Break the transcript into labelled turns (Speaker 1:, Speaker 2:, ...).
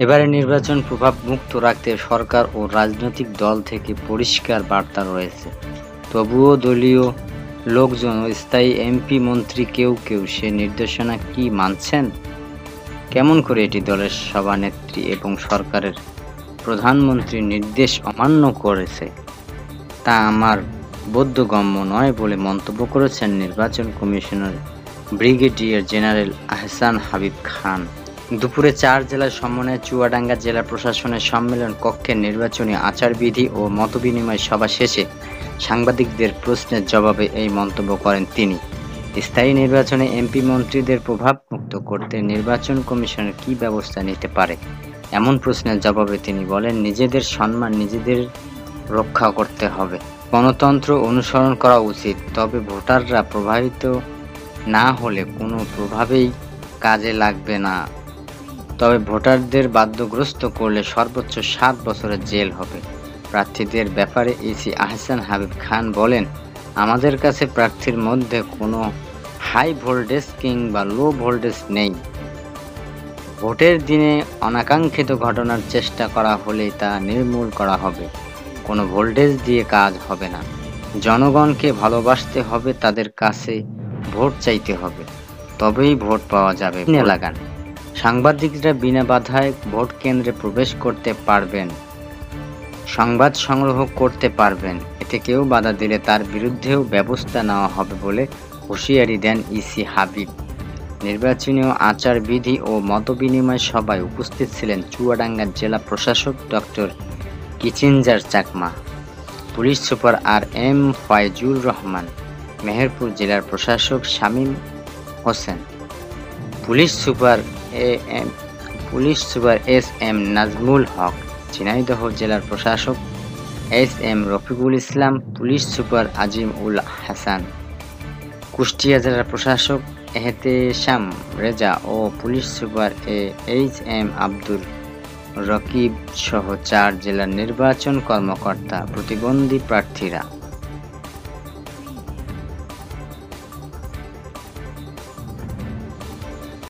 Speaker 1: এবারে নির্বাচন প্রভাব মুক্ত রাখতে সরকার ও রাজনৈতিক দল থেকে পরিষ্কার বার্তা রয়েছে। তবুও দলীয় লোকজন ও স্থায়ী এমপি মন্ত্রী কেউ কেউ সে নির্দেশনা কি মানছেন? কেমন করে এটি দলের সভানেত্রী এবং সরকারের প্রধানমন্ত্রীর নির্দেশ অমান্য করেছে তা আমার বোধগম্য নয় বলে মন্তব্য করেছেন নির্বাচন commissioner brigadier general Ahsan Habib Khan. দুপুরে 4 জেলার সমন্বয়ে চুয়াডাঙ্গা জেলা প্রশাসনের সম্মেলন কক্ষে নির্বাচনী আচারবিধি ও মতবিনিময় সভা শেষে সাংবাদিকদের প্রশ্নের জবাবে এই মন্তব্য করেন তিনি। স্থায়ী নির্বাচনে এমপি মন্ত্রীদের প্রভাব মুক্ত করতে নির্বাচন কমিশন কী ব্যবস্থা নিতে পারে, এমন প্রশ্নের জবাবে তিনি বলেন, নিজেদের সম্মান নিজেদের রক্ষা করতে হবে। গণতন্ত্র অনুসরণ করা উচিত, তবে ভোটাররা প্রভাবিত না হলে কোনো প্রভাবেই কাজে লাগবে না। তবে ভোটারদের বাধ্যগ্রস্ত করলে সর্বোচ্চ 7 বছরের জেল হবে। প্রার্থীদের ব্যাপারে ইসি আহসান হাবিব খান বলেন, আমাদের কাছে প্রার্থীর মধ্যে কোনো হাই ভোল্টেজ কিংবা লো ভোল্টেজ নেই। ভোটের দিনে অনাকাঙ্ক্ষিত ঘটনার চেষ্টা করা হলেই তা নির্মূল করা হবে। কোনো ভোল্টেজ দিয়ে কাজ হবে না। জনগণকে ভালোবাসতে হবে, তাদের কাছে ভোট চাইতে হবে, তবেই ভোট পাওয়া যাবে। লাগান সাংবাদিকরা বিনা বাধায় ভোট কেন্দ্রে প্রবেশ করতে পারবেন, সংবাদ সংগ্রহ করতে পারবেন। এতে কেউ বাধা দিলে তার বিরুদ্ধেও ব্যবস্থা নেওয়া হবে বলে হুঁশিয়ারি দেন ইসি হাবিব। নির্বাচনী আচারবিধি ও মতবিনিময় সভায় উপস্থিত ছিলেন চুয়াডাঙ্গা জেলা প্রশাসক doctor Kissinger Chakma, police super RM Foyzur Rahman, Meherpur জেলার প্রশাসক Shamim Hossain, police super SM Nazmul Haque, Jhenaidah জেলার প্রশাসক SM Rafiqul Islam, police super Azim Ul Hasan, Kushtia জেলার প্রশাসক এহতেশাম রেজা ও police super HM Abdur Rakib সহ 4 জেলার নির্বাচন কর্মকর্তা। প্রতিবন্ধী প্রার্থীরা